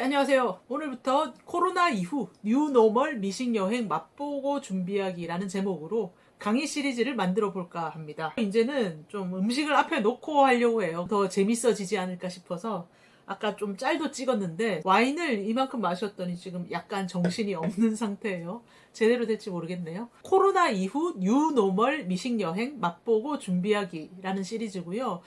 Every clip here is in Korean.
안녕하세요. 오늘부터 코로나 이후 뉴노멀 미식여행 맛보고 준비하기라는 제목으로 강의 시리즈를 만들어 볼까 합니다. 이제는 좀 음식을 앞에 놓고 하려고 해요. 더 재밌어지지 않을까 싶어서 아까 좀 짤도 찍었는데 와인을 이만큼 마셨더니 지금 약간 정신이 없는 상태예요. 제대로 될지 모르겠네요. 코로나 이후 뉴노멀 미식여행 맛보고 준비하기라는 시리즈고요.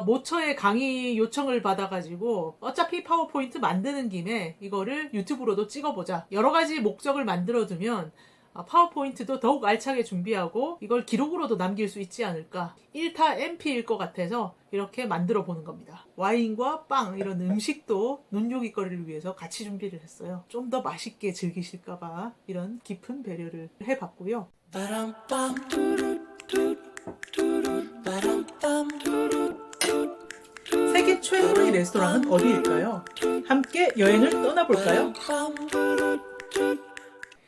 모처에 강의 요청을 받아가지고 어차피 파워포인트 만드는 김에 이거를 유튜브로도 찍어보자. 여러 가지 목적을 만들어두면 파워포인트도 더욱 알차게 준비하고 이걸 기록으로도 남길 수 있지 않을까. 1타 MP일 것 같아서 이렇게 만들어 보는 겁니다. 와인과 빵 이런 음식도 눈요깃거리를 위해서 같이 준비를 했어요. 좀 더 맛있게 즐기실까봐 이런 깊은 배려를 해봤고요. 세계 최고의 레스토랑은 어디일까요? 함께 여행을 떠나볼까요?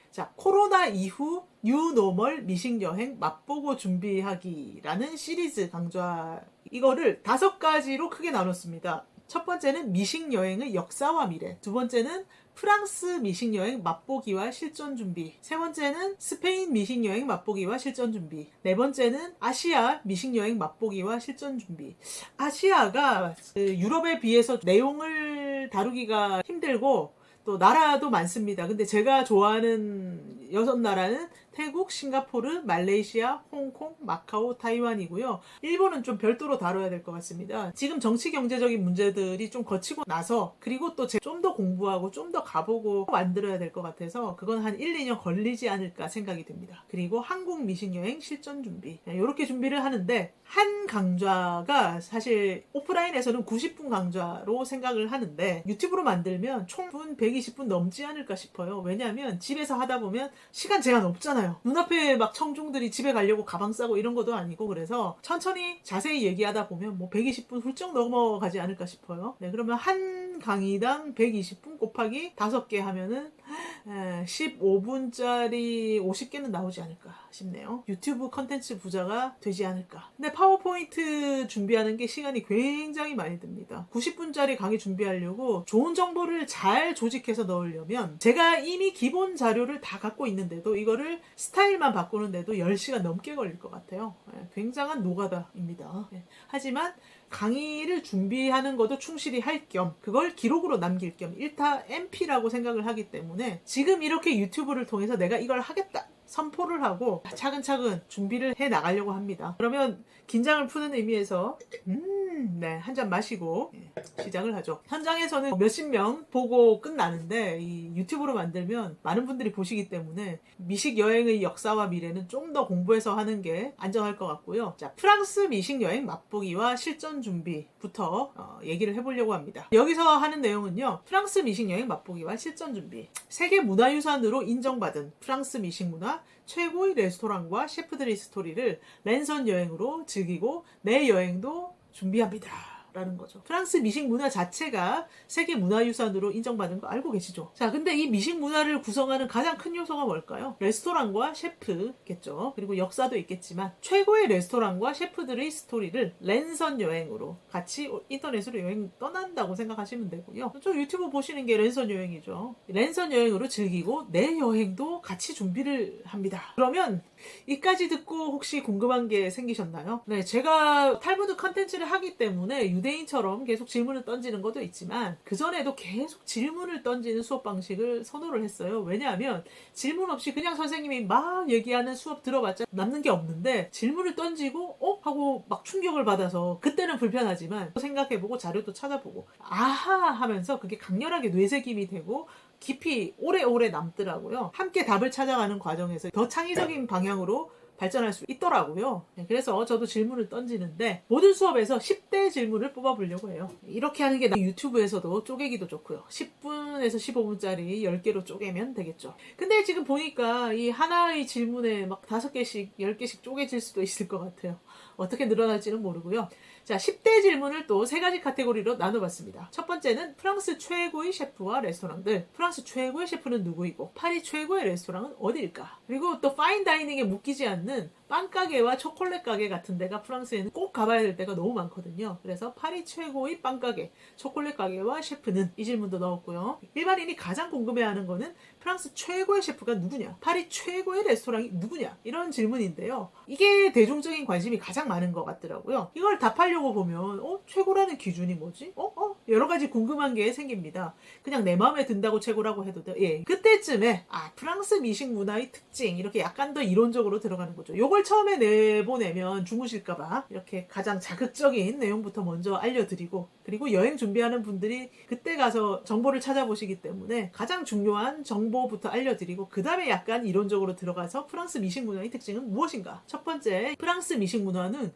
자, 코로나 이후 뉴노멀 미식여행 맛보고 준비하기라는 시리즈 강좌, 이거를 5가지로 크게 나눴습니다. 첫 번째는 미식여행의 역사와 미래, 두 번째는 프랑스 미식여행 맛보기와 실전 준비, 세 번째는 스페인 미식여행 맛보기와 실전 준비, 네 번째는 아시아 미식여행 맛보기와 실전 준비. 아시아가 유럽에 비해서 내용을 다루기가 힘들고 또 나라도 많습니다. 근데 제가 좋아하는 6나라는 태국, 싱가포르, 말레이시아, 홍콩, 마카오, 타이완이고요. 일본은 좀 별도로 다뤄야 될 것 같습니다. 지금 정치 경제적인 문제들이 좀 거치고 나서, 그리고 또 좀 더 공부하고 좀 더 가보고 만들어야 될 것 같아서 그건 한 1, 2년 걸리지 않을까 생각이 듭니다. 그리고 한국 미식여행 실전 준비, 이렇게 준비를 하는데, 한 강좌가 사실 오프라인에서는 90분 강좌로 생각을 하는데 유튜브로 만들면 총 120분 넘지 않을까 싶어요. 왜냐하면 집에서 하다 보면 시간 제한 없잖아요. 눈앞에 막 청중들이 집에 가려고 가방 싸고 이런 것도 아니고, 그래서 천천히 자세히 얘기하다 보면 뭐 120분 훌쩍 넘어가지 않을까 싶어요. 네, 그러면 한 강의당 120분 곱하기 5개 하면은 15분짜리 50개는 나오지 않을까 싶네요. 유튜브 컨텐츠 부자가 되지 않을까. 근데 파워포인트 준비하는 게 시간이 굉장히 많이 듭니다. 90분짜리 강의 준비하려고 좋은 정보를 잘 조직해서 넣으려면 제가 이미 기본 자료를 다 갖고 있는데도 이거를 스타일만 바꾸는데도 10시간 넘게 걸릴 것 같아요. 굉장한 노가다입니다. 하지만 강의를 준비하는 것도 충실히 할 겸 그걸 기록으로 남길 겸 1타 MP라고 생각을 하기 때문에 지금 이렇게 유튜브를 통해서 내가 이걸 하겠다 선포를 하고 차근차근 준비를 해 나가려고 합니다. 그러면 긴장을 푸는 의미에서 네, 한 잔 마시고 시작을 하죠. 현장에서는 몇십 명 보고 끝나는데 이 유튜브로 만들면 많은 분들이 보시기 때문에 미식 여행의 역사와 미래는 좀 더 공부해서 하는 게 안전할 것 같고요. 자, 프랑스 미식 여행 맛보기와 실전 준비부터 얘기를 해보려고 합니다. 여기서 하는 내용은요, 프랑스 미식 여행 맛보기와 실전 준비, 세계 문화유산으로 인정받은 프랑스 미식 문화 최고의 레스토랑과 셰프들의 스토리를 랜선 여행으로 즐기고 내 여행도 준비합니다 라는 거죠. 프랑스 미식 문화 자체가 세계 문화유산으로 인정받은 거 알고 계시죠? 자, 근데 이 미식 문화를 구성하는 가장 큰 요소가 뭘까요? 레스토랑과 셰프겠죠. 그리고 역사도 있겠지만 최고의 레스토랑과 셰프들의 스토리를 랜선 여행으로 같이 인터넷으로 여행 떠난다고 생각하시면 되고요. 저 유튜브 보시는 게 랜선 여행이죠. 랜선 여행으로 즐기고 내 여행도 같이 준비를 합니다. 그러면 이까지 듣고 혹시 궁금한 게 생기셨나요? 네, 제가 탈무드 컨텐츠를 하기 때문에 유대인처럼 계속 질문을 던지는 것도 있지만 그전에도 계속 질문을 던지는 수업 방식을 선호를 했어요. 왜냐하면 질문 없이 그냥 선생님이 막 얘기하는 수업 들어봤자 남는 게 없는데, 질문을 던지고 하고 막 충격을 받아서 그때는 불편하지만 생각해보고 자료도 찾아보고 아하 하면서 그게 강렬하게 뇌새김이 되고 깊이 오래오래 남더라고요. 함께 답을 찾아가는 과정에서 더 창의적인 방향으로 발전할 수 있더라고요. 그래서 저도 질문을 던지는데 모든 수업에서 10대 질문을 뽑아보려고 해요. 이렇게 하는 게 유튜브에서도 쪼개기도 좋고요. 10분에서 15분짜리 10개로 쪼개면 되겠죠. 근데 지금 보니까 이 하나의 질문에 막 5개씩 10개씩 쪼개질 수도 있을 것 같아요. 어떻게 늘어날지는 모르고요. 자, 10대 질문을 또 3가지 카테고리로 나눠봤습니다. 첫 번째는 프랑스 최고의 셰프와 레스토랑들. 프랑스 최고의 셰프는 누구이고 파리 최고의 레스토랑은 어디일까? 그리고 또 파인다이닝에 묶이지 않는 빵가게와 초콜릿 가게 같은 데가 프랑스에는 꼭 가봐야 될 때가 너무 많거든요. 그래서 파리 최고의 빵가게, 초콜릿 가게와 셰프는 이 질문도 넣었고요. 일반인이 가장 궁금해하는 거는 프랑스 최고의 셰프가 누구냐, 파리 최고의 레스토랑이 누구냐, 이런 질문인데요. 이게 대중적인 관심이 가장 많은 것 같더라고요. 이걸 답하려고 보면 최고라는 기준이 뭐지? 여러 가지 궁금한 게 생깁니다. 그냥 내 마음에 든다고 최고라고 해도 돼. 예. 그때쯤에 프랑스 미식 문화의 특징, 이렇게 약간 더 이론적으로 들어가는 거죠. 요걸 처음에 내보내면 주무실까봐 이렇게 가장 자극적인 내용부터 먼저 알려드리고, 그리고 여행 준비하는 분들이 그때 가서 정보를 찾아보시기 때문에 가장 중요한 정보부터 알려드리고, 그 다음에 약간 이론적으로 들어가서 프랑스 미식 문화의 특징은 무엇인가. 첫 번째, 프랑스 미식 문화는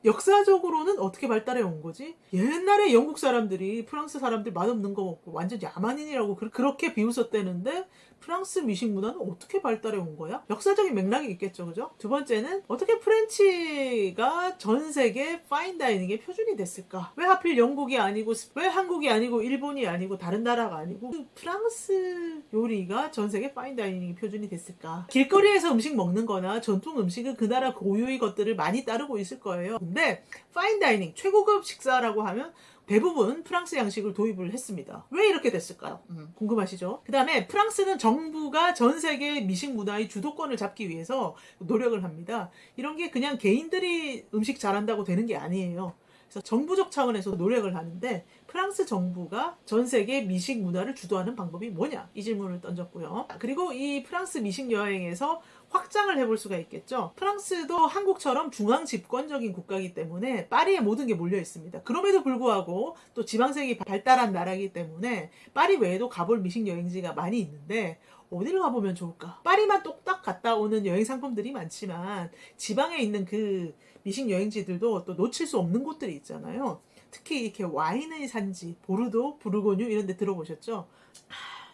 역사적으로는 어떻게 발달해 온 거지? 옛날에 영국 사람들이 프랑스 사람들 맛없는 거 먹고 완전 야만인이라고 그렇게 비웃었대는데 프랑스 미식 문화는 어떻게 발달해 온 거야? 역사적인 맥락이 있겠죠, 그죠? 두 번째는 어떻게 프렌치가 전 세계 파인다이닝의 표준이 됐을까? 왜 하필 영국이 아니고, 왜 한국이 아니고, 일본이 아니고, 다른 나라가 아니고 프랑스 요리가 전 세계 파인다이닝의 표준이 됐을까? 길거리에서 음식 먹는 거나 전통 음식은 그 나라 고유의 것들을 많이 따르고 있을 거예요. 근데 파인다이닝, 최고급 식사라고 하면 대부분 프랑스 양식을 도입을 했습니다. 왜 이렇게 됐을까요? 궁금하시죠? 그 다음에 프랑스는 정부가 전 세계 미식 문화의 주도권을 잡기 위해서 노력을 합니다. 이런 게 그냥 개인들이 음식 잘한다고 되는 게 아니에요. 그래서 정부적 차원에서 노력을 하는데, 프랑스 정부가 전 세계 미식 문화를 주도하는 방법이 뭐냐? 이 질문을 던졌고요. 그리고 이 프랑스 미식 여행에서 확장을 해볼 수가 있겠죠. 프랑스도 한국처럼 중앙 집권적인 국가이기 때문에 파리에 모든 게 몰려 있습니다. 그럼에도 불구하고 또 지방색이 발달한 나라이기 때문에 파리 외에도 가볼 미식 여행지가 많이 있는데 어디를 가보면 좋을까? 파리만 똑딱 갔다 오는 여행 상품들이 많지만 지방에 있는 그 미식 여행지들도 또 놓칠 수 없는 곳들이 있잖아요. 특히 이렇게 와인의 산지, 보르도, 부르고뉴 이런 데 들어보셨죠?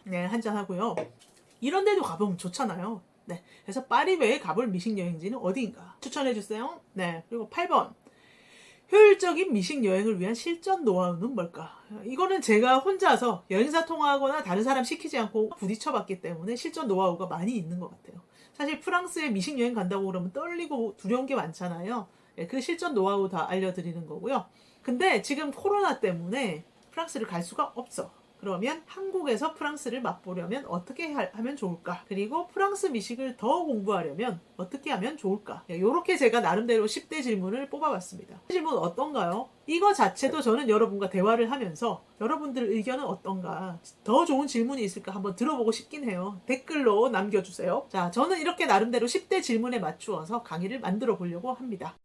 네, 한잔 하고요. 이런 데도 가보면 좋잖아요. 네, 그래서 파리 외에 가볼 미식 여행지는 어디인가 추천해주세요. 네, 그리고 8번. 효율적인 미식 여행을 위한 실전 노하우는 뭘까? 이거는 제가 혼자서 여행사 통화하거나 다른 사람 시키지 않고 부딪혀봤기 때문에 실전 노하우가 많이 있는 것 같아요. 사실 프랑스에 미식 여행 간다고 그러면 떨리고 두려운 게 많잖아요. 그 실전 노하우 다 알려드리는 거고요. 근데 지금 코로나 때문에 프랑스를 갈 수가 없어. 그러면 한국에서 프랑스를 맛보려면 어떻게 하면 좋을까? 그리고 프랑스 미식을 더 공부하려면 어떻게 하면 좋을까? 이렇게 제가 나름대로 10대 질문을 뽑아봤습니다. 질문 어떤가요? 이거 자체도 저는 여러분과 대화를 하면서 여러분들 의견은 어떤가? 더 좋은 질문이 있을까 한번 들어보고 싶긴 해요. 댓글로 남겨주세요. 자, 저는 이렇게 나름대로 10대 질문에 맞추어서 강의를 만들어 보려고 합니다.